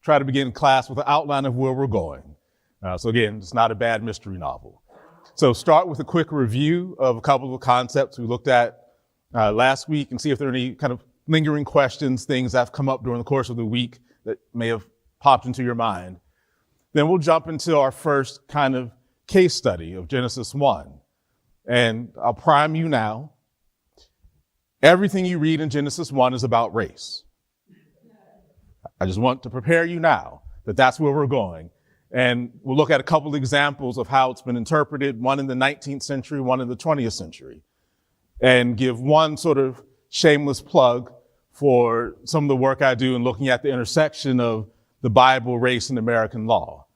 Try to begin class with an outline of where we're going. So again, it's not a bad mystery novel. So start with a quick review of a couple of concepts we looked at last week and see if there are any kind of lingering questions, things that have come up during the course of the week that may have popped into your mind. Then we'll jump into our first kind of case study of Genesis 1. And I'll prime you now. Everything you read in Genesis 1 is about race. I just want to prepare you now that that's where we're going. And we'll look at a couple of examples of how it's been interpreted, one in the 19th century, one in the 20th century, and give one sort of shameless plug for some of the work I do in looking at the intersection of the Bible, race, and American law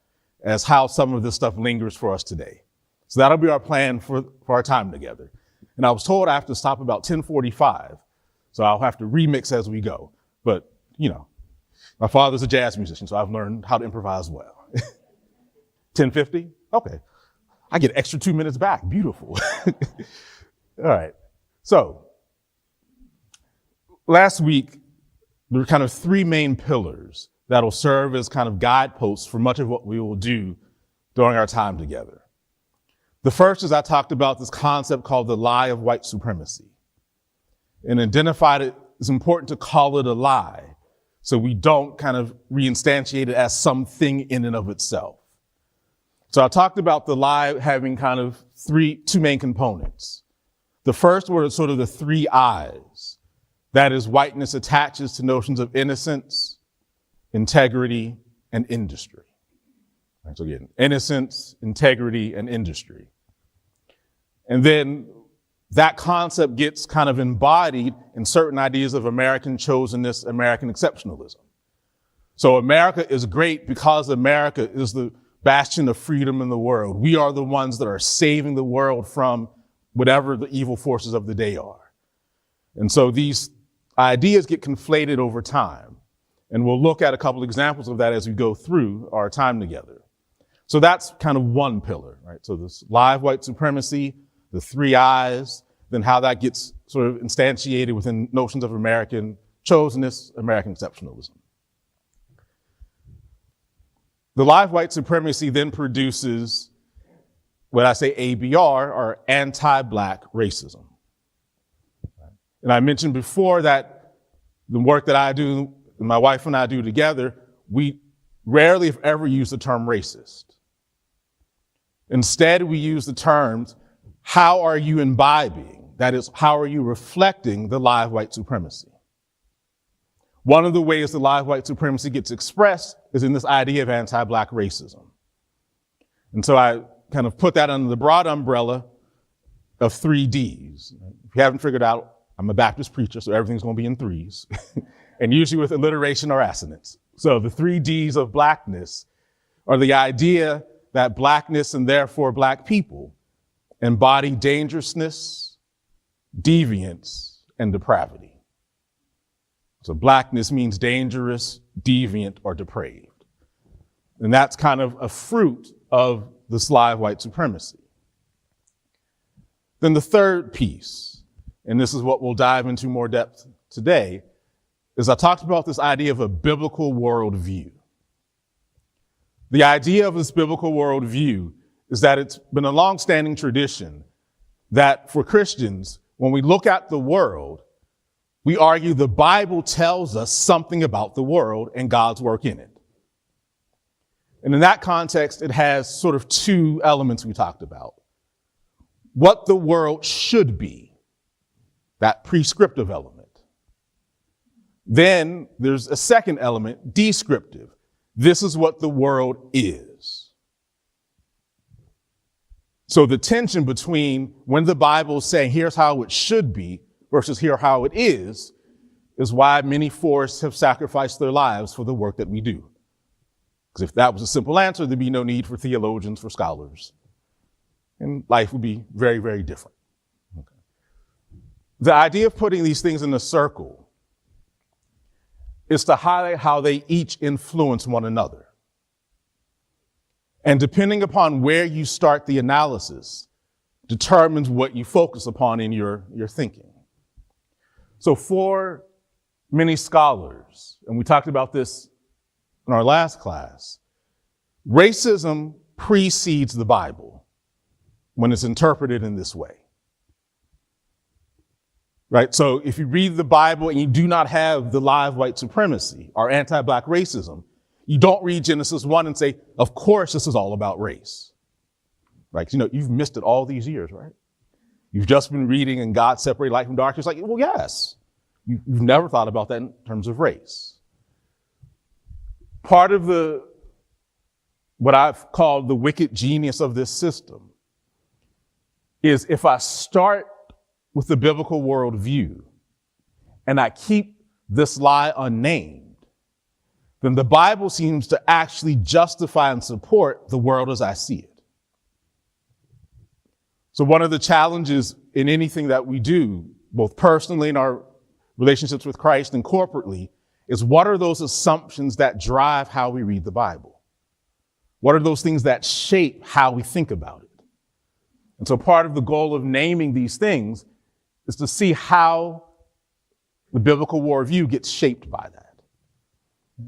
as how some of this stuff lingers for us today. So that'll be our plan for our time together. And I was told I have to stop about 10:45, so I'll have to remix as we go. But, you know, my father's a jazz musician, so I've learned how to improvise well. 10:50? Okay. I get extra 2 minutes back. Beautiful. All right. So last week, there were kind of three main pillars that'll serve as kind of guideposts for much of what we will do during our time together. The first is I talked about this concept called the lie of white supremacy and identified it as important to call it a lie so we don't kind of reinstantiate it as something in and of itself. So I talked about the lie having kind of two main components. The first were sort of the three I's. That is, whiteness attaches to notions of innocence, integrity, and industry. So again, innocence, integrity, and industry. And then that concept gets kind of embodied in certain ideas of American chosenness, American exceptionalism. So America is great because America is the bastion of freedom in the world. We are the ones that are saving the world from whatever the evil forces of the day are. And so these ideas get conflated over time. And we'll look at a couple examples of that as we go through our time together. So that's kind of one pillar, right? So this lie of white supremacy, the three I's, then how that gets sort of instantiated within notions of American chosenness, American exceptionalism. The lie of white supremacy then produces what I say ABR, or anti-black racism. And I mentioned before that the work that I do, my wife and I do together, we rarely, if ever, use the term racist. Instead, we use the terms, how are you imbibing? That is, how are you reflecting the lie of white supremacy? One of the ways the lie of white supremacy gets expressed is in this idea of anti-black racism. And so I kind of put that under the broad umbrella of 3 Ds. If you haven't figured out, I'm a Baptist preacher, so everything's going to be in threes, and usually with alliteration or assonance. So the 3 Ds of blackness are the idea that blackness and therefore black people embody dangerousness, deviance, and depravity. So blackness means dangerous, deviant, or depraved. And that's kind of a fruit of this lie of white supremacy. Then the third piece, and this is what we'll dive into more depth today, is I talked about this idea of a biblical worldview. The idea of this biblical worldview is that it's been a long-standing tradition that for Christians, when we look at the world, we argue the Bible tells us something about the world and God's work in it. And in that context, it has sort of 2 elements we talked about. What the world should be, that prescriptive element. Then there's a second element, descriptive. This is what the world is. So the tension between when the Bible is saying here's how it should be versus here how it is why many forests have sacrificed their lives for the work that we do. Because if that was a simple answer, there'd be no need for theologians, for scholars. And life would be very, very different. Okay. The idea of putting these things in a circle is to highlight how they each influence one another. And depending upon where you start the analysis determines what you focus upon in your thinking. So for many scholars, and we talked about this in our last class, racism precedes the Bible when it's interpreted in this way. Right? So if you read the Bible and you do not have the lie of white supremacy or anti-black racism, you don't read Genesis 1 and say, of course, this is all about race. Right? You know, you've missed it all these years, right? You've just been reading and God separated light from darkness. Like, well, yes. You've never thought about that in terms of race. Part of what I've called the wicked genius of this system is if I start with the biblical worldview and I keep this lie unnamed, then the Bible seems to actually justify and support the world as I see it. So one of the challenges in anything that we do, both personally in our relationships with Christ and corporately, is what are those assumptions that drive how we read the Bible? What are those things that shape how we think about it? And so part of the goal of naming these things is to see how the biblical worldview gets shaped by that.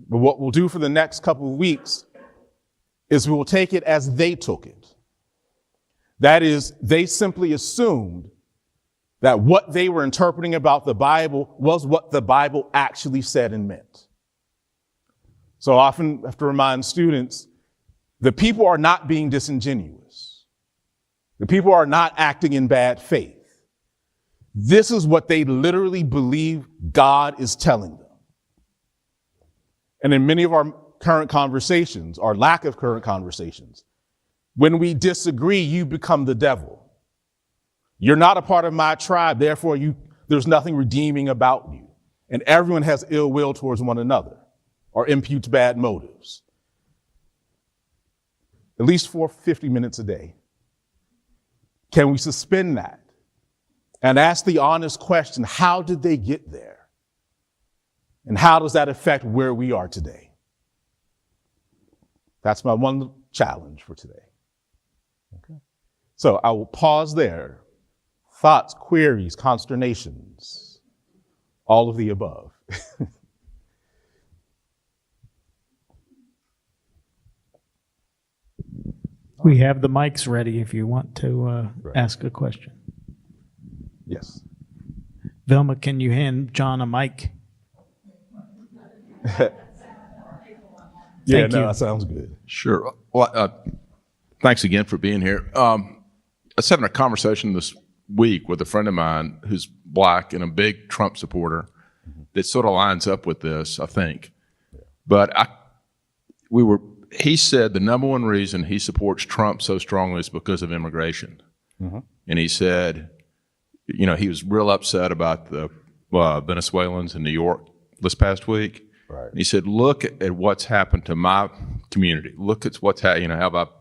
But what we'll do for the next couple of weeks is we will take it as they took it. That is, they simply assumed that what they were interpreting about the Bible was what the Bible actually said and meant. So often I have to remind students, the people are not being disingenuous. The people are not acting in bad faith. This is what they literally believe God is telling them. And in many of our current conversations, or lack of current conversations, when we disagree, you become the devil. You're not a part of my tribe, therefore there's nothing redeeming about you. And everyone has ill will towards one another or imputes bad motives. At least for 50 minutes a day. Can we suspend that and ask the honest question, how did they get there? And how does that affect where we are today? That's my one challenge for today. Okay. So I will pause there. Thoughts, queries, consternations, all of the above. We have the mics ready if you want to ask a question. Yes. Velma, can you hand John a mic? Yeah, no, that sounds good. Sure. Well, thanks again for being here. I was having a conversation this week with a friend of mine who's black and a big Trump supporter that sort of lines up with this, I think. But he said the number one reason he supports Trump so strongly is because of immigration. Mm-hmm. And he said, you know, he was real upset about the Venezuelans in New York this past week. Right. And he said, look at what's happened to my community. Look at what's happened, you know, how about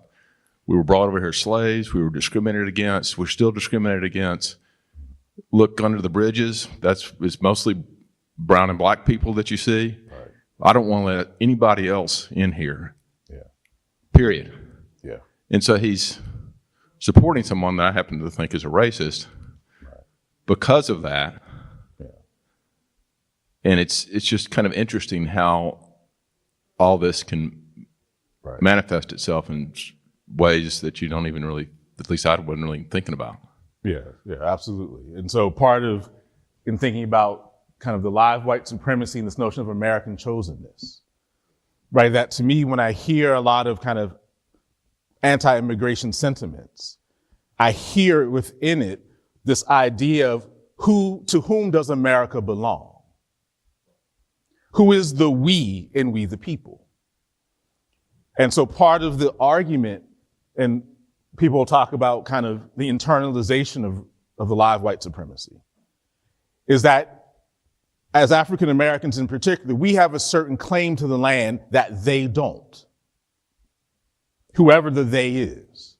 we were brought over here slaves, we were discriminated against, we're still discriminated against. Look under the bridges, it's mostly brown and black people that you see. Right. I don't want to let anybody else in here. Yeah. Period. Yeah. And so he's supporting someone that I happen to think is a racist because of that. Yeah. And it's just kind of interesting how all this can manifest itself in ways that you don't even really, at least I wasn't really thinking about. Yeah, absolutely. And so part of, in thinking about kind of the lie of white supremacy and this notion of American chosenness, right? That to me, when I hear a lot of kind of anti-immigration sentiments, I hear within it this idea of to whom does America belong? Who is the we in we the people? And so part of the argument, and people talk about kind of the internalization of the lie of white supremacy, is that as African Americans in particular, we have a certain claim to the land that they don't, whoever the they is.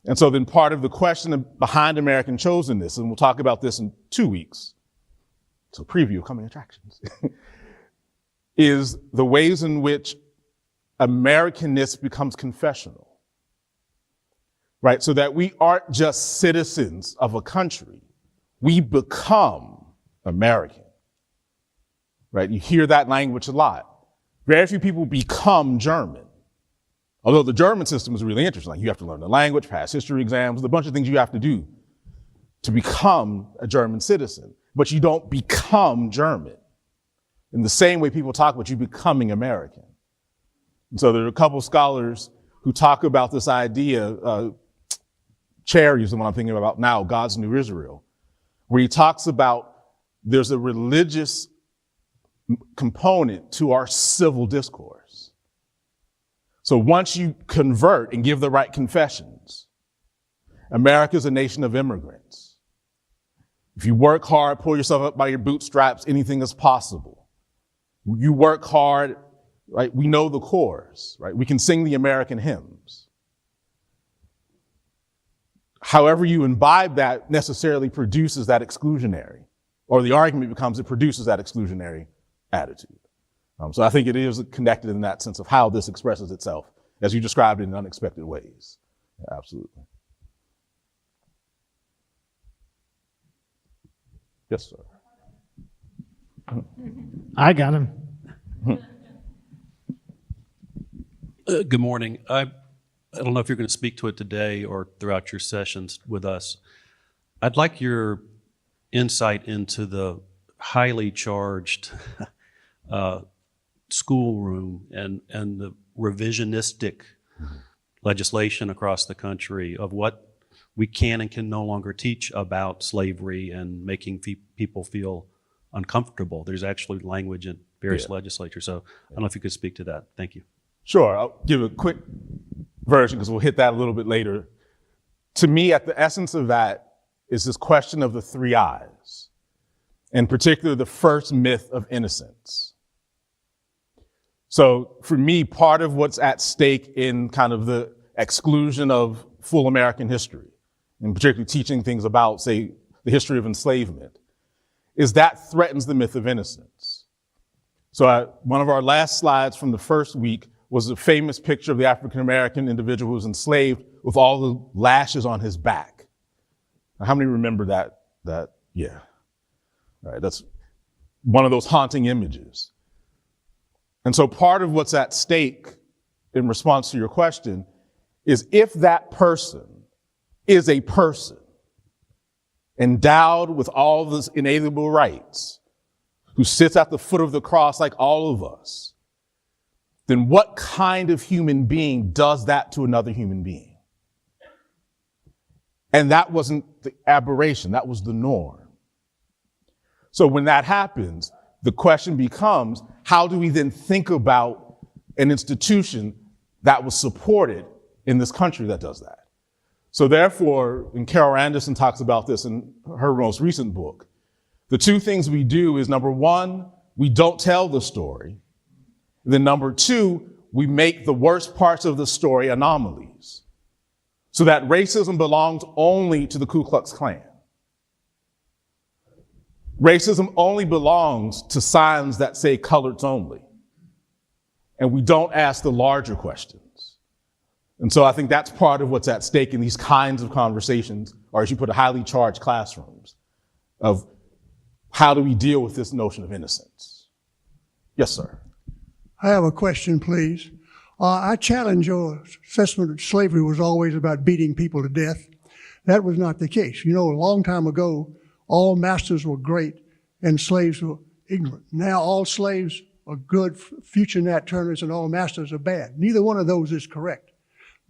And so then part of the question behind American chosenness, and we'll talk about this in 2 weeks, so preview of coming attractions, is the ways in which Americanness becomes confessional, right? So that we aren't just citizens of a country, we become American, right? You hear that language a lot. Very few people become German. Although the German system is really interesting. Like you have to learn the language, pass history exams, a bunch of things you have to do to become a German citizen. But you don't become German in the same way people talk about you becoming American. And so there are a couple scholars who talk about this idea, Cherry is the one I'm thinking about now, God's New Israel, where he talks about there's a religious component to our civil discourse. So once you convert and give the right confessions, America is a nation of immigrants. If you work hard, pull yourself up by your bootstraps, anything is possible. You work hard, right? We know the chorus, right? We can sing the American hymns. However you imbibe that necessarily produces that exclusionary, or the argument becomes it produces that exclusionary attitude. So I think it is connected in that sense of how this expresses itself, as you described it, in unexpected ways. Yeah, absolutely. Yes, sir. I got him. Good morning. I don't know if you're going to speak to it today or throughout your sessions with us. I'd like your insight into the highly charged schoolroom and the revisionistic legislation across the country of what we can and can no longer teach about slavery and making people feel uncomfortable. There's actually language in various legislatures. So I don't know if you could speak to that. Thank you. Sure. I'll give a quick version because we'll hit that a little bit later. To me, at the essence of that is this question of the three I's, in particular, the first myth of innocence. So for me, part of what's at stake in kind of the exclusion of full American history, and particularly teaching things about, say, the history of enslavement, is that threatens the myth of innocence. So one of our last slides from the first week was a famous picture of the African-American individual who was enslaved with all the lashes on his back. Now, how many remember that? Yeah. All right, that's one of those haunting images. And so part of what's at stake in response to your question is if that person is a person endowed with all those inalienable rights, who sits at the foot of the cross like all of us, then what kind of human being does that to another human being? And that wasn't the aberration, that was the norm. So when that happens, the question becomes, how do we then think about an institution that was supported in this country that does that? So therefore, and Carol Anderson talks about this in her most recent book, the two things we do is, number one, we don't tell the story. Then number two, we make the worst parts of the story anomalies, so that racism belongs only to the Ku Klux Klan. Racism only belongs to signs that say coloreds only. And we don't ask the larger questions. And so I think that's part of what's at stake in these kinds of conversations, or as you put it, highly charged classrooms, of how do we deal with this notion of innocence? Yes, sir. I have a question, please. I challenge your assessment that slavery was always about beating people to death. That was not the case. You know, a long time ago, all masters were great and slaves were ignorant. Now all slaves are good, future Nat Turners, and all masters are bad. Neither one of those is correct.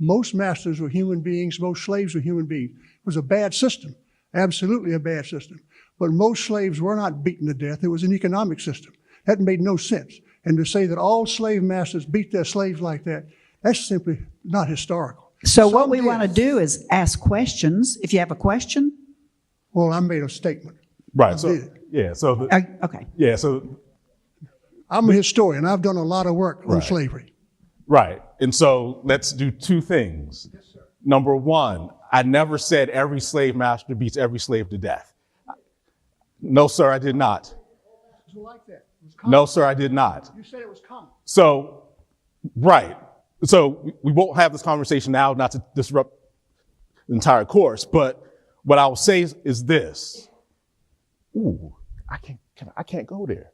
Most masters were human beings, most slaves were human beings. It was a bad system, absolutely a bad system. But most slaves were not beaten to death. It was an economic system. That made no sense. And to say that all slave masters beat their slaves like that, that's simply not historical. So what we want to do is ask questions. If you have a question. Well, I made a statement. Right. So, yeah. So, Okay. Yeah. So, I'm a historian. I've done a lot of work on slavery. Right. And so let's do two things. Yes, sir. Number one, I never said every slave master beats every slave to death. No, sir, I did not. It was like that. No, sir, I did not. You said it was common. So, right. So we won't have this conversation now, not to disrupt the entire course, but what I will say is this. Ooh, I can't go there.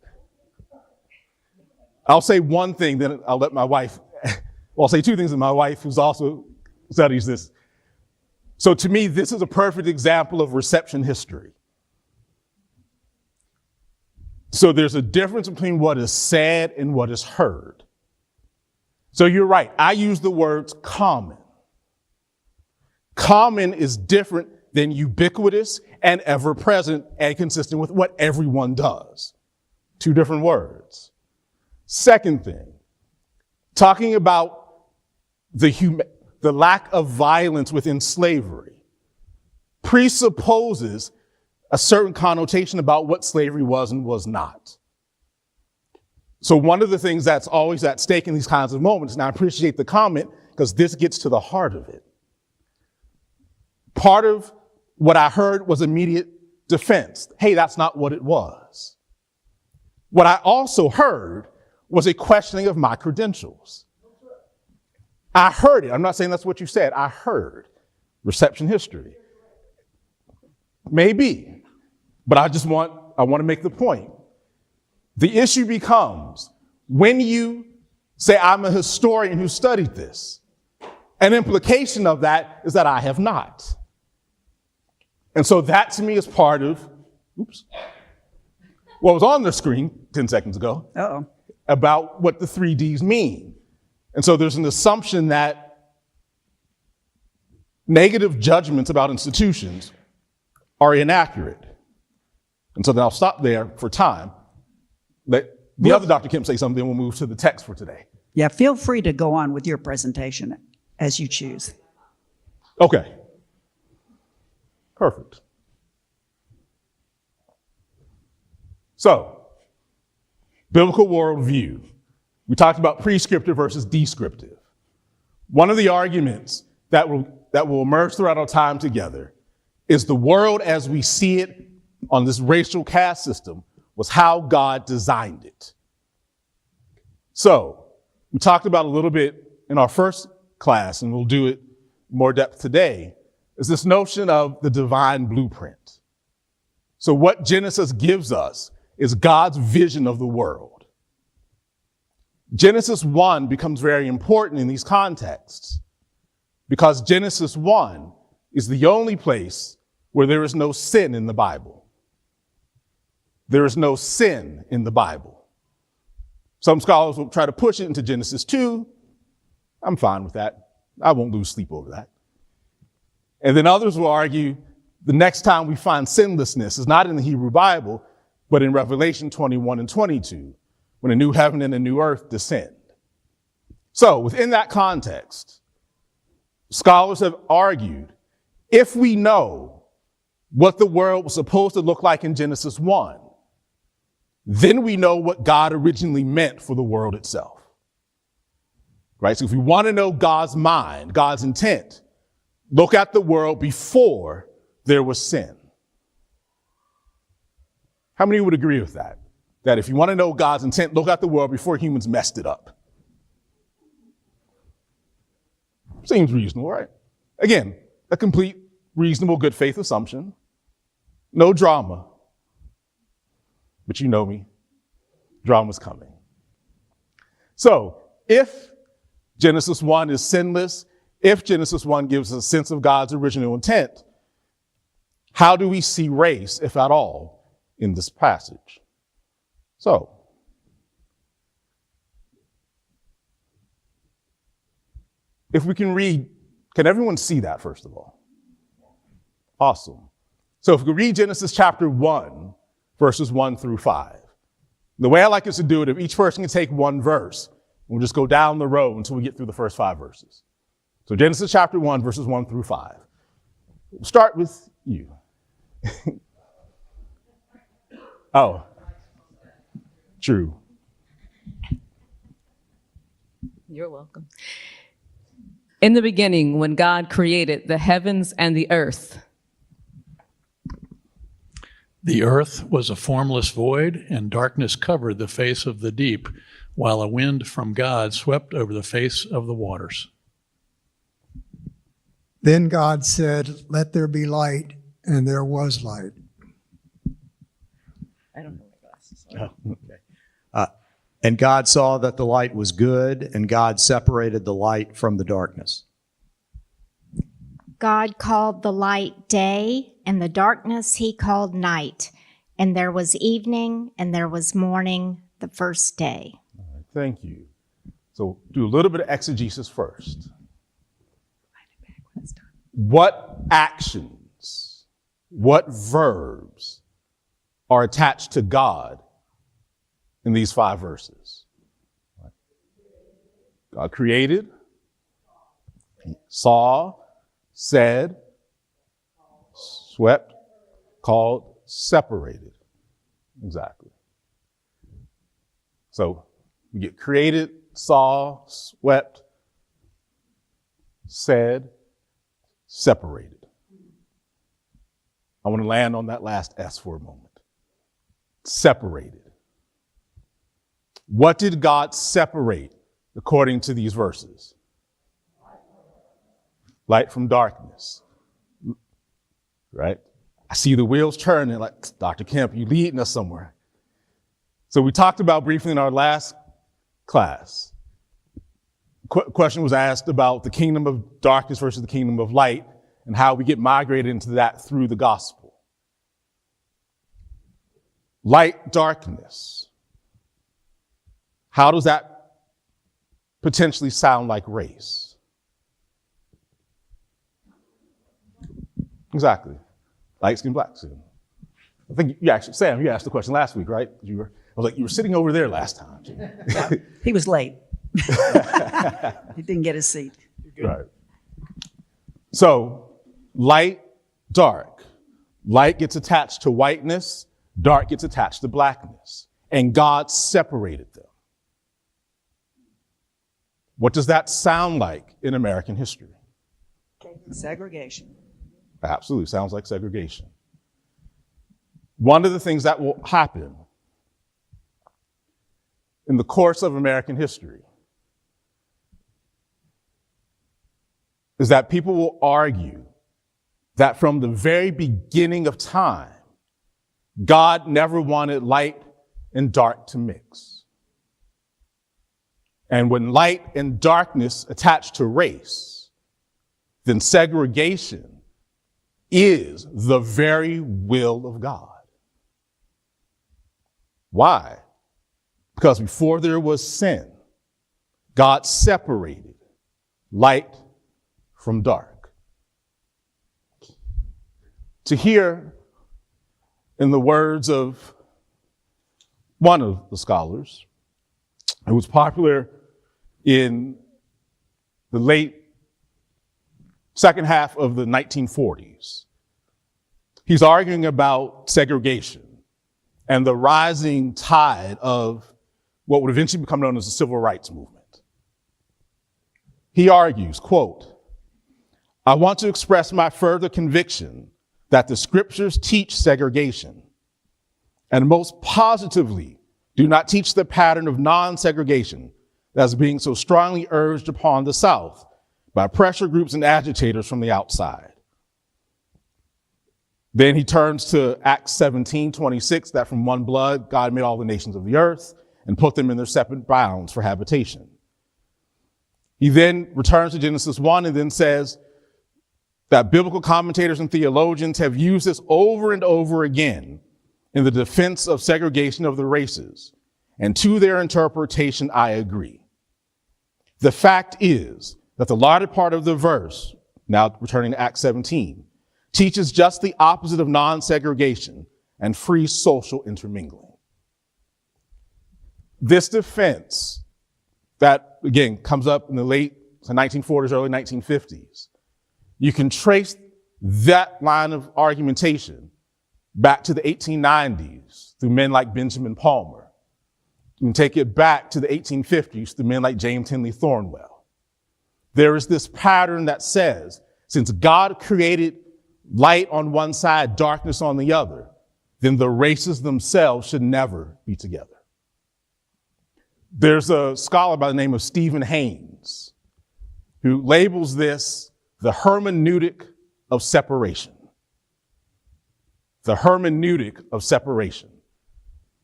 I'll say one thing, then I'll let my wife, well, I'll say two things, and my wife, who's also studies this. So to me, this is a perfect example of reception history. So there's a difference between what is said and what is heard. So you're right. I use the words common. Common is different than ubiquitous and ever present and consistent with what everyone does. Two different words. Second thing, talking about the lack of violence within slavery presupposes a certain connotation about what slavery was and was not. So one of the things that's always at stake in these kinds of moments, and I appreciate the comment because this gets to the heart of it. Part of what I heard was immediate defense. Hey, that's not what it was. What I also heard was a questioning of my credentials. I heard it. I'm not saying that's what you said. I heard reception history. Maybe, but I want to make the point. The issue becomes when you say I'm a historian who studied this, an implication of that is that I have not. And so that to me is part of, what was on the screen 10 seconds ago about what the 3 Ds mean. And so there's an assumption that negative judgments about institutions are inaccurate. And so then I'll stop there for time. Let the other Dr. Kemp say something, then we'll move to the text for today. Yeah, feel free to go on with your presentation as you choose. Okay. Perfect. So, biblical worldview. We talked about prescriptive versus descriptive. One of the arguments that will emerge throughout our time together is the world as we see it on this racial caste system was how God designed it. So, we talked about a little bit in our first class, and we'll do it more depth today, is this notion of the divine blueprint. So what Genesis gives us is God's vision of the world. Genesis 1 becomes very important in these contexts because Genesis 1 is the only place where there is no sin in the Bible. There is no sin in the Bible. Some scholars will try to push it into Genesis 2. I'm fine with that. I won't lose sleep over that. And then others will argue the next time we find sinlessness is not in the Hebrew Bible, but in Revelation 21 and 22, when a new heaven and a new earth descend. So within that context, scholars have argued, if we know what the world was supposed to look like in Genesis 1, then we know what God originally meant for the world itself. Right? So if we want to know God's mind, God's intent, look at the world before there was sin. How many would agree with that? That if you want to know God's intent, look at the world before humans messed it up. Seems reasonable, right? Again, a complete, reasonable, good faith assumption. No drama. But you know me. Drama's coming. So, if Genesis 1 is sinless, if Genesis 1 gives us a sense of God's original intent, how do we see race, if at all, in this passage? So, if we can read, can everyone see that first of all? Awesome. So if we read Genesis chapter 1, verses 1 through 5. The way I like us to do it, if each person can take one verse, we'll just go down the road until we get through the first 5 verses. So Genesis chapter 1, verses 1 through 5. We'll start with you. Oh, true. You're welcome. In the beginning, when God created the heavens and the earth. The earth was a formless void, and darkness covered the face of the deep, while a wind from God swept over the face of the waters. Then God said, "Let there be light," and there was light. don't have my glasses. Oh, okay. And God saw that the light was good, and God separated the light from the darkness. God called the light day, and the darkness he called night. And there was evening, and there was morning the first day. All right, thank you. So do a little bit of exegesis first. What actions, what verbs are attached to God in these 5 verses? God created, saw, said, swept, called, separated. Exactly. So we get created, saw, swept, said, separated. I want to land on that last S for a moment. Separated. What did God separate according to these verses? Light from darkness. Right? I see the wheels turning like, Dr. Kemp, you leading us somewhere. So we talked about briefly in our last class. Question was asked about the kingdom of darkness versus the kingdom of light and how we get migrated into that through the gospel. Light, darkness. How does that potentially sound like race? Exactly. Light skin, black skin. I think you actually, Sam, you asked the question last week, right? I was like, you were sitting over there last time. He was late. He didn't get his seat. Right. So, light, dark. Light gets attached to whiteness, dark gets attached to blackness. And God separated them. What does that sound like in American history? Segregation. Absolutely, sounds like segregation. One of the things that will happen in the course of American history is that people will argue that from the very beginning of time, God never wanted light and dark to mix. And when light and darkness attach to race, then segregation is the very will of God. Why? Because before there was sin, God separated light from dark. To hear, in the words of one of the scholars, who was popular in the late second half of the 1940s, he's arguing about segregation and the rising tide of what would eventually become known as the civil rights movement. He argues, quote, "I want to express my further conviction that the scriptures teach segregation and most positively do not teach the pattern of non-segregation that is being so strongly urged upon the South by pressure groups and agitators from the outside." Then he turns to Acts 17:26, that from one blood God made all the nations of the earth and put them in their separate bounds for habitation. He then returns to Genesis 1 and then says that biblical commentators and theologians have used this over and over again in the defense of segregation of the races. And to their interpretation, I agree. The fact is that the latter part of the verse, now returning to Acts 17, teaches just the opposite of non-segregation and free social intermingling. This defense that, again, comes up in the late 1940s, early 1950s, you can trace that line of argumentation back to the 1890s through men like Benjamin Palmer. You can take it back to the 1850s through men like James Henley Thornwell. There is this pattern that says, since God created light on one side, darkness on the other, then the races themselves should never be together. There's a scholar by the name of Stephen Haynes who labels this the hermeneutic of separation. The hermeneutic of separation.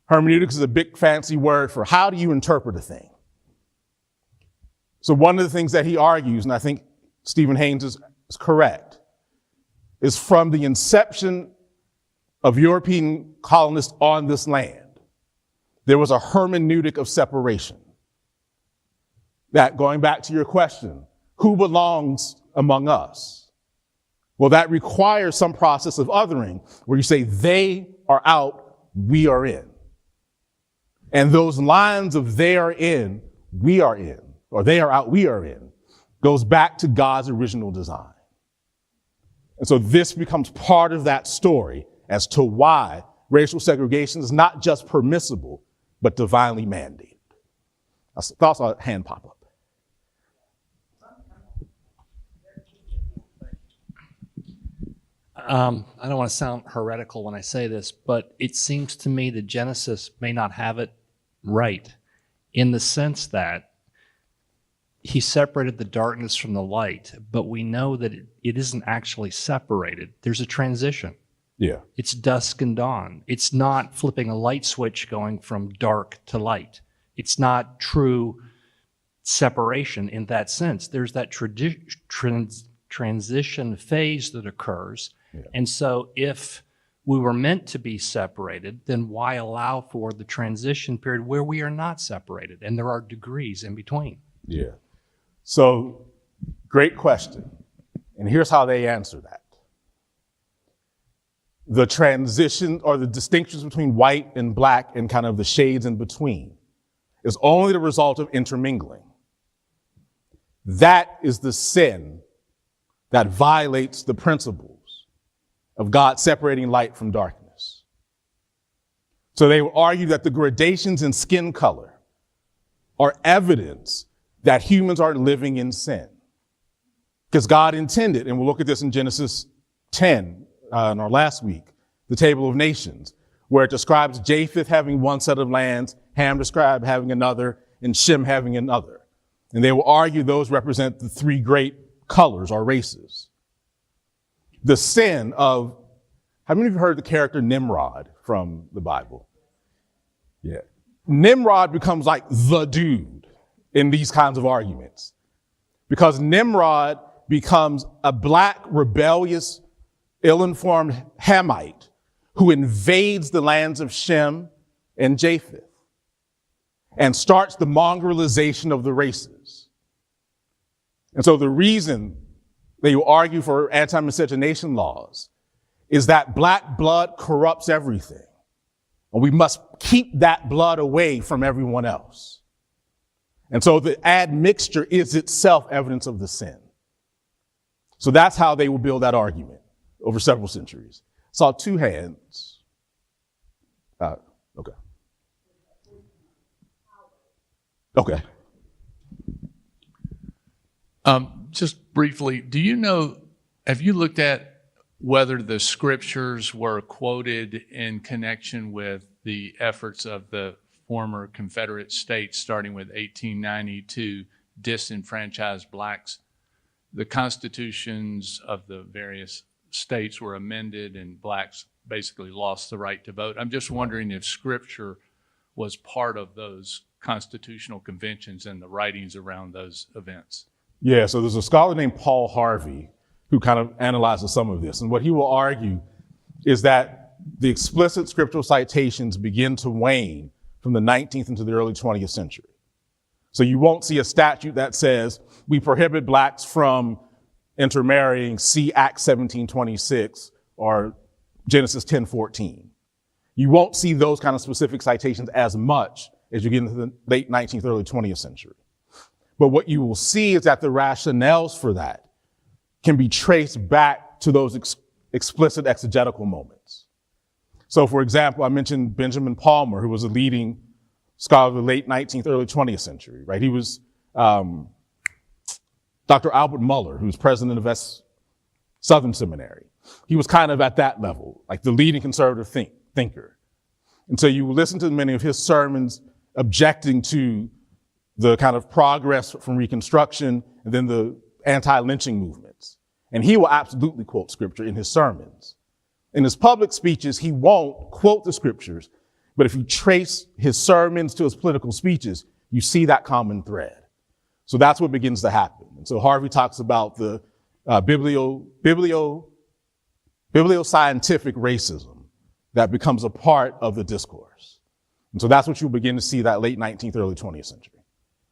Hermeneutics is a big fancy word for how do you interpret a thing. So one of the things that he argues, and I think Stephen Haynes is correct, is from the inception of European colonists on this land, there was a hermeneutic of separation. That, going back to your question, who belongs among us? Well, that requires some process of othering where you say they are out, we are in. And those lines of they are in, we are in, or they are out, we are in, goes back to God's original design. And so this becomes part of that story as to why racial segregation is not just permissible, but divinely mandated. I thought I saw a hand pop up. I don't want to sound heretical when I say this, but it seems to me that Genesis may not have it right in the sense that he separated the darkness from the light, but we know that it isn't actually separated. There's a transition. Yeah. It's dusk and dawn. It's not flipping a light switch going from dark to light. It's not true separation in that sense. There's that transition phase that occurs. Yeah. And so if we were meant to be separated, then why allow for the transition period where we are not separated? And there are degrees in between. Yeah. So, great question. And here's how they answer that. The transition or the distinctions between white and black and kind of the shades in between is only the result of intermingling. That is the sin that violates the principles of God separating light from darkness. So they will argue that the gradations in skin color are evidence that humans are living in sin. Because God intended, and we'll look at this in Genesis 10 in our last week, the Table of Nations, where it describes Japheth having one set of lands, Ham described having another, and Shem having another. And they will argue those represent the three great colors or races. The sin of, how many of you heard the character Nimrod from the Bible? Yeah. Nimrod becomes like the dude in these kinds of arguments because Nimrod becomes a black, rebellious, ill-informed Hamite who invades the lands of Shem and Japheth and starts the mongrelization of the races. And so the reason they will argue for anti-miscegenation laws is that black blood corrupts everything. And we must keep that blood away from everyone else. And so the admixture is itself evidence of the sin. So that's how they will build that argument over several centuries. Saw two hands. Okay. Okay. Just briefly, do you know, have you looked at whether the scriptures were quoted in connection with the efforts of the former Confederate states, starting with 1890 to disenfranchise blacks? The constitutions of the various states were amended and blacks basically lost the right to vote. I'm just wondering if scripture was part of those constitutional conventions and the writings around those events. Yeah, so there's a scholar named Paul Harvey who kind of analyzes some of this. And what he will argue is that the explicit scriptural citations begin to wane from the 19th into the early 20th century. So you won't see a statute that says we prohibit blacks from intermarrying, see Acts 17:26 or Genesis 10:14. You won't see those kind of specific citations as much as you get into the late 19th, early 20th century. But what you will see is that the rationales for that can be traced back to those explicit exegetical moments. So, for example, I mentioned Benjamin Palmer, who was a leading scholar of the late 19th, early 20th century, right? He was Dr. Albert Muller, who was president of Southern Seminary. He was kind of at that level, like the leading conservative thinker. And so you will listen to many of his sermons objecting to the kind of progress from Reconstruction and then the anti-lynching movements. And he will absolutely quote scripture in his sermons. In his public speeches, he won't quote the scriptures But if you trace his sermons to his political speeches, you see that common thread. So that's what begins to happen. And so Harvey talks about the biblioscientific racism that becomes a part of the discourse. And so that's what you'll begin to see that late 19th, early 20th century.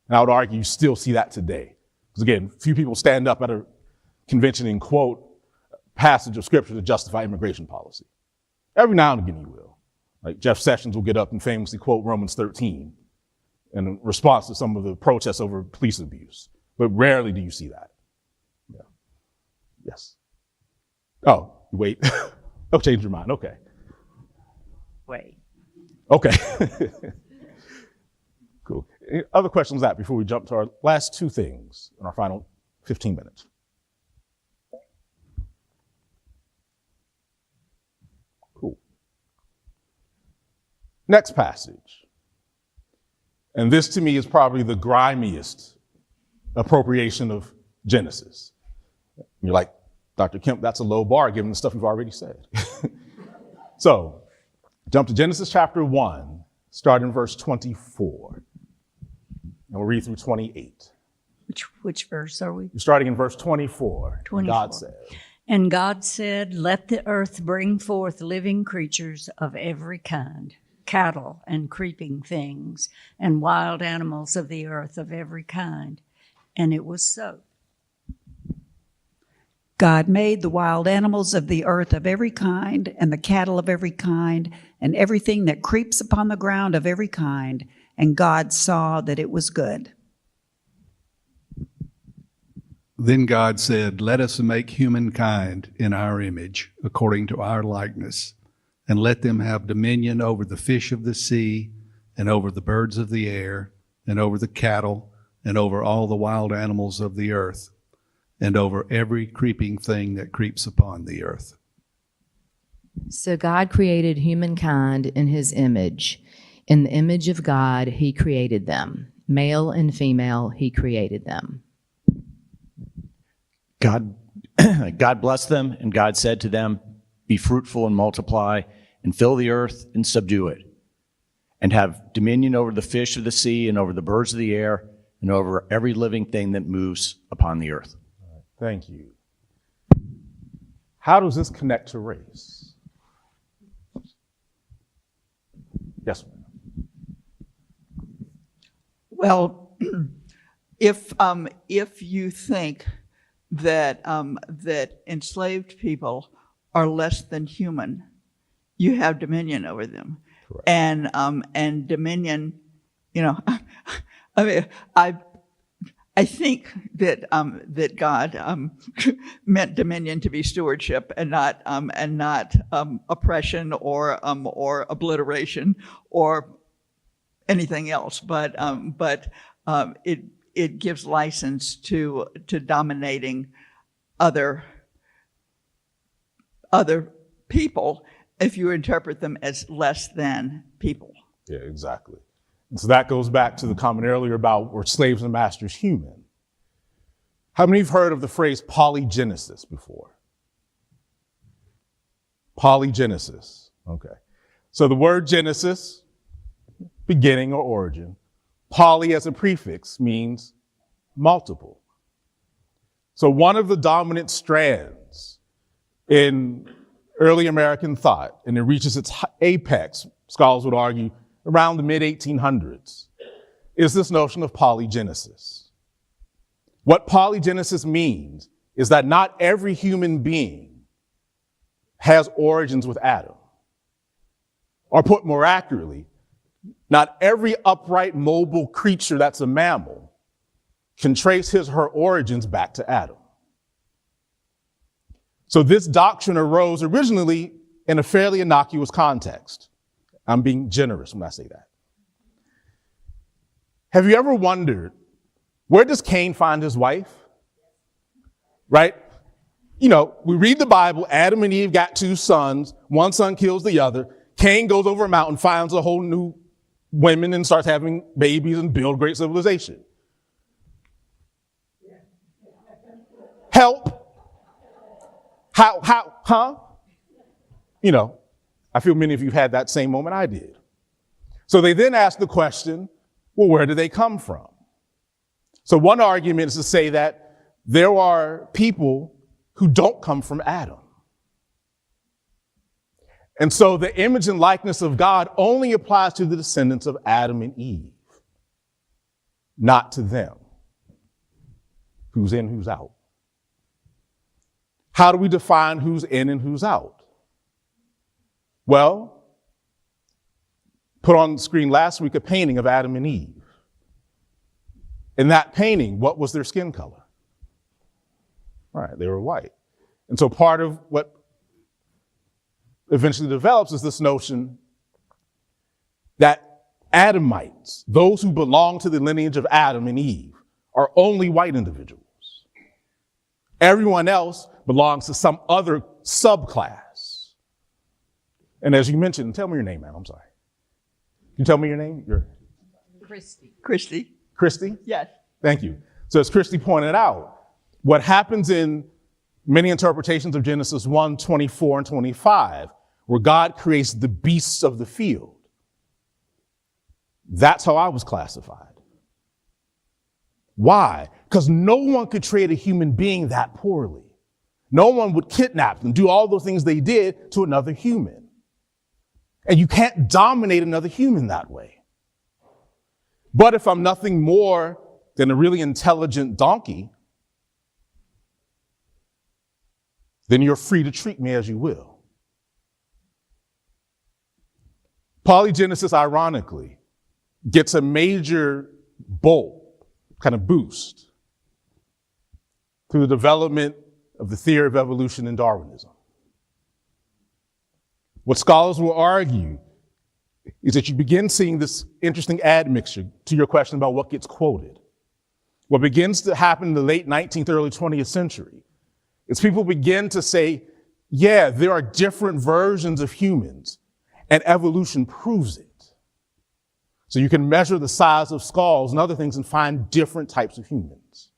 And I would argue you still see that today. Because again, few people stand up at a convention and quote a passage of scripture to justify immigration policy. Every now and again you will. Like Jeff Sessions will get up and famously quote Romans 13 in response to some of the protests over police abuse. But rarely do you see that. Yeah. Yes. Oh, wait. Oh, change your mind. Okay. Wait. Okay. Cool. Any other questions on that before we jump to our last two things in our final 15 minutes? Cool. Next passage. And this to me is probably the grimiest appropriation of Genesis. You're like, Dr. Kemp, that's a low bar given the stuff you've already said. So, jump to Genesis chapter 1, start in verse 24. And we'll read through 28. Which verse are we? You're starting in verse 24. 24. God said. And God said, let the earth bring forth living creatures of every kind, cattle and creeping things, and wild animals of the earth of every kind. And it was so. God made the wild animals of the earth of every kind, and the cattle of every kind, and everything that creeps upon the ground of every kind. And God saw that it was good. Then God said, let us make humankind in our image, according to our likeness, and let them have dominion over the fish of the sea, and over the birds of the air, and over the cattle, and over all the wild animals of the earth, and over every creeping thing that creeps upon the earth. So God created humankind in his image. In the image of God, he created them. Male and female, he created them. God blessed them, and God said to them, be fruitful and multiply, and fill the earth and subdue it, and have dominion over the fish of the sea, and over the birds of the air, and over every living thing that moves upon the earth. Thank you. How does this connect to race? Yes, ma'am. Well, if you think that that enslaved people are less than human, you have dominion over them. Correct. And dominion, you know, I mean, I think that that God meant dominion to be stewardship and not oppression or obliteration or anything else. But it gives license to dominating other people if you interpret them as less than people. Yeah, exactly. And so that goes back to the comment earlier about were slaves and masters human? How many have heard of the phrase polygenesis before? Polygenesis. Okay. So the word Genesis, beginning or origin, poly as a prefix means multiple. So one of the dominant strands in early American thought, and it reaches its apex, scholars would argue, around the mid-1800s, is this notion of polygenesis. What polygenesis means is that not every human being has origins with Adam. Or put more accurately, not every upright, mobile creature that's a mammal can trace his or her origins back to Adam. So this doctrine arose originally in a fairly innocuous context. I'm being generous when I say that. Have you ever wondered, where does Cain find his wife? Right? You know, we read the Bible, Adam and Eve got two sons, one son kills the other. Cain goes over a mountain, finds a whole new women and starts having babies and build great civilization. Help. How, huh? You know, I feel many of you had that same moment I did. So they then ask the question, well, where do they come from? So one argument is to say that there are people who don't come from Adam. And so the image and likeness of God only applies to the descendants of Adam and Eve, not to them. Who's in, who's out? How do we define who's in and who's out? Well, put on the screen last week a painting of Adam and Eve. In that painting, what was their skin color? Right, they were white. And so part of what eventually develops is this notion that Adamites, those who belong to the lineage of Adam and Eve, are only white individuals. Everyone else belongs to some other subclass. And as you mentioned, tell me your name, ma'am. I'm sorry. Can you tell me your name? Christy. Christy? Yes. Thank you. So as Christy pointed out, what happens in many interpretations of Genesis 1, 24 and 25, where God creates the beasts of the field, that's how I was classified. Why? Because no one could treat a human being that poorly. No one would kidnap them, do all those things they did to another human. And you can't dominate another human that way. But if I'm nothing more than a really intelligent donkey, then you're free to treat me as you will. Polygenesis, ironically, gets a major kind of boost through the development of the theory of evolution and Darwinism. What scholars will argue is that you begin seeing this interesting admixture to your question about what gets quoted. What begins to happen in the late 19th, early 20th century is people begin to say, yeah, there are different versions of humans, and evolution proves it. So you can measure the size of skulls and other things and find different types of humans.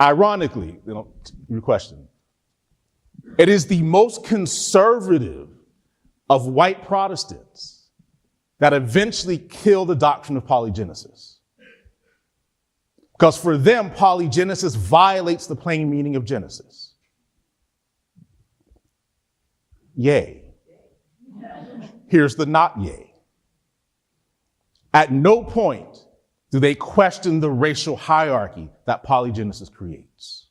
Ironically, your question, it is the most conservative of white Protestants that eventually kill the doctrine of polygenesis. Because for them, polygenesis violates the plain meaning of Genesis. Yay. Here's the not yay. At no point do they question the racial hierarchy that polygenesis creates.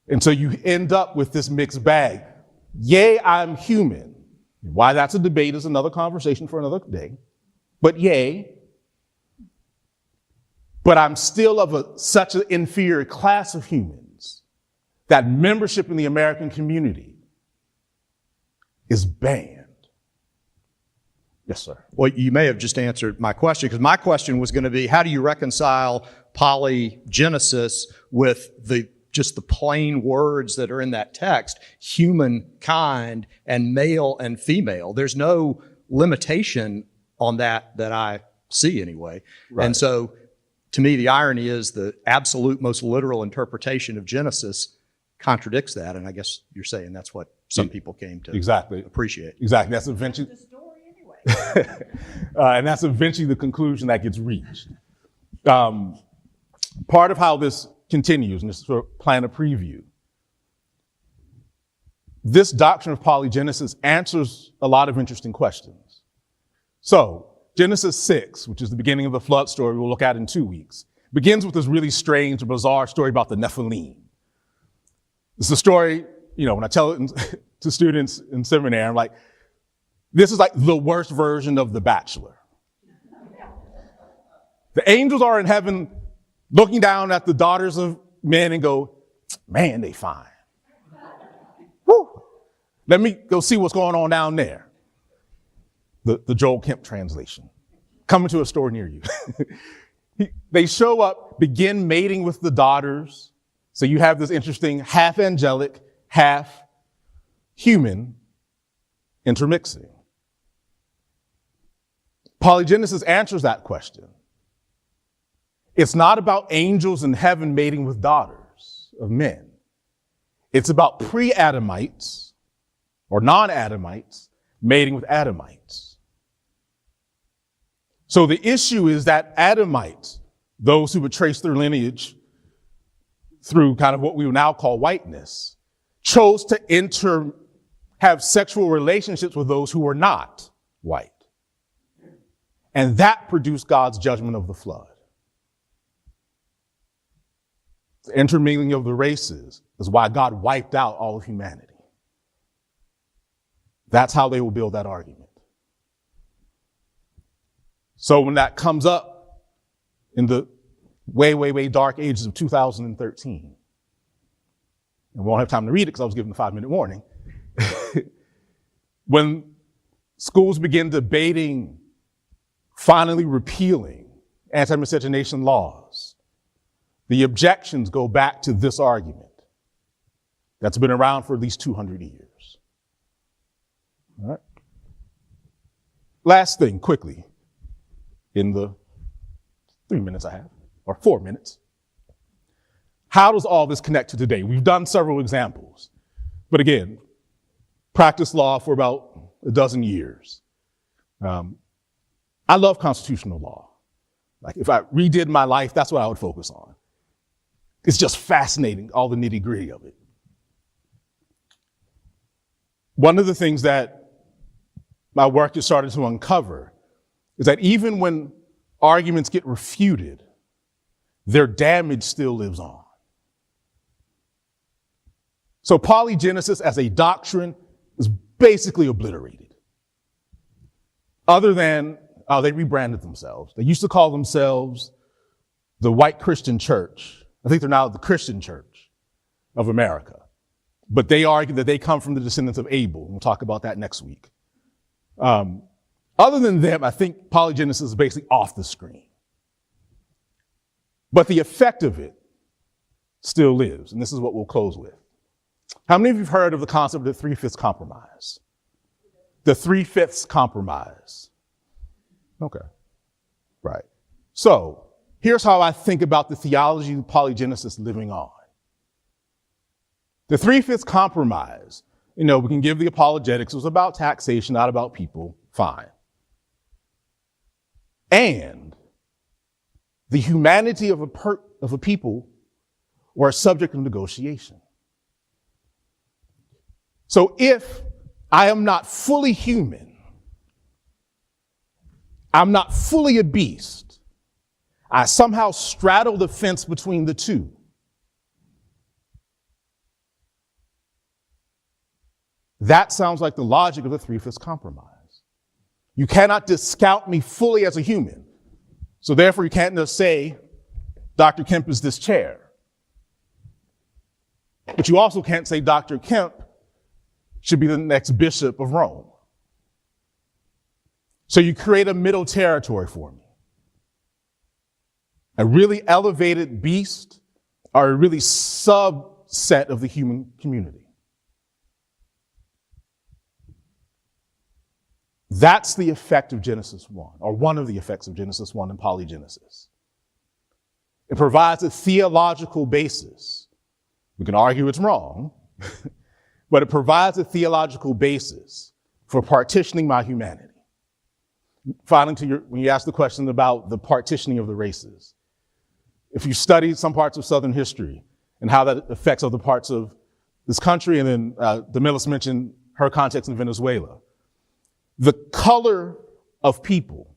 And so you end up with this mixed bag. Yay, I'm human. Why that's a debate is another conversation for another day. But yay, but I'm still of such an inferior class of humans that membership in the American community is banned. Yes, sir. Well, you may have just answered my question, because my question was going to be, how do you reconcile polygenesis with just the plain words that are in that text, humankind and male and female? There's no limitation on that I see anyway. Right. And so to me, the irony is the absolute most literal interpretation of Genesis contradicts that. And I guess you're saying that's what some people came to appreciate. Exactly. That's eventually the story anyway. And that's eventually the conclusion that gets reached. Part of how this continues, and this is sort of plan a preview, this doctrine of polygenesis answers a lot of interesting questions. So Genesis 6, which is the beginning of the flood story we'll look at in 2 weeks, begins with this really strange, bizarre story about the Nephilim. It's a story, when I tell it to students in seminary, I'm like, this is like the worst version of The Bachelor. The angels are in heaven looking down at the daughters of men and go, man, they fine. Woo. Let me go see what's going on down there. The Joel Kemp translation. Coming to a store near you. They show up, begin mating with the daughters. So you have this interesting half angelic, half human intermixing. Polygenesis answers that question. It's not about angels in heaven mating with daughters of men. It's about pre-Adamites or non-Adamites mating with Adamites. So the issue is that Adamites, those who would trace their lineage through kind of what we would now call whiteness, chose to have sexual relationships with those who were not white. And that produced God's judgment of the flood. The intermingling of the races is why God wiped out all of humanity. That's how they will build that argument. So when that comes up in the way, way, way dark ages of 2013, and we won't have time to read it because I was given a 5-minute warning, when schools begin debating finally repealing anti-miscegenation laws, the objections go back to this argument that's been around for at least 200 years. All right. Last thing, quickly, in the 3 minutes I have, or 4 minutes. How does all this connect to today? We've done several examples, but again, practiced law for about a dozen years. I love constitutional law. Like if I redid my life, that's what I would focus on. It's just fascinating, all the nitty-gritty of it. One of the things that my work has started to uncover is that even when arguments get refuted, their damage still lives on. So polygenesis as a doctrine is basically obliterated. Other than, they rebranded themselves. They used to call themselves the White Christian Church. I think they're now the Christian Church of America. But they argue that they come from the descendants of Abel. We'll talk about that next week. Other than them, I think polygenesis is basically off the screen. But the effect of it still lives, and this is what we'll close with. How many of you have heard of the concept of the 3/5 compromise? The 3/5 compromise. Okay, right. So here's how I think about the theology of polygenesis living on. The 3/5 compromise, we can give the apologetics. It was about taxation, not about people. Fine. And the humanity of a people were a subject of negotiation. So if I am not fully human, I'm not fully a beast, I somehow straddle the fence between the two, that sounds like the logic of the 3/5 compromise. You cannot discount me fully as a human. So therefore you can't just say, Dr. Kemp is this chair. But you also can't say Dr. Kemp should be the next bishop of Rome. So you create a middle territory for me. A really elevated beast or a really subset of the human community. That's the effect of Genesis 1, or one of the effects of Genesis 1 and polygenesis. It provides a theological basis. We can argue it's wrong, but it provides a theological basis for partitioning my humanity. Finally, when you ask the question about the partitioning of the races, if you study some parts of Southern history and how that affects other parts of this country, and then Damilis mentioned her context in Venezuela, the color of people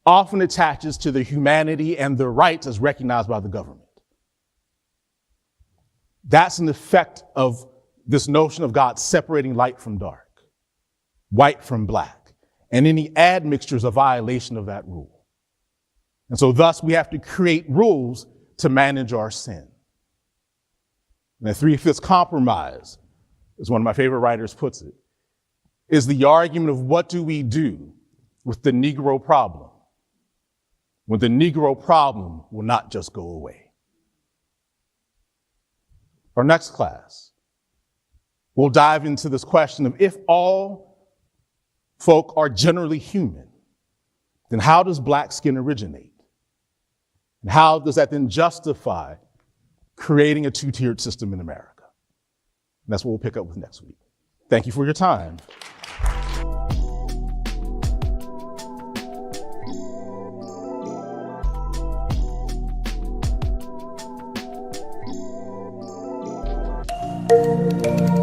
often attaches to their humanity and their rights as recognized by the government. That's an effect of this notion of God separating light from dark, white from black, and any admixture is a violation of that rule. And so thus we have to create rules to manage our sin. And the 3/5 compromise, as one of my favorite writers puts it, is the argument of what do we do with the Negro problem when the Negro problem will not just go away. Our next class, we'll dive into this question of if all folk are generally human, then how does black skin originate? And how does that then justify creating a two-tiered system in America? And that's what we'll pick up with next week. Thank you for your time. you.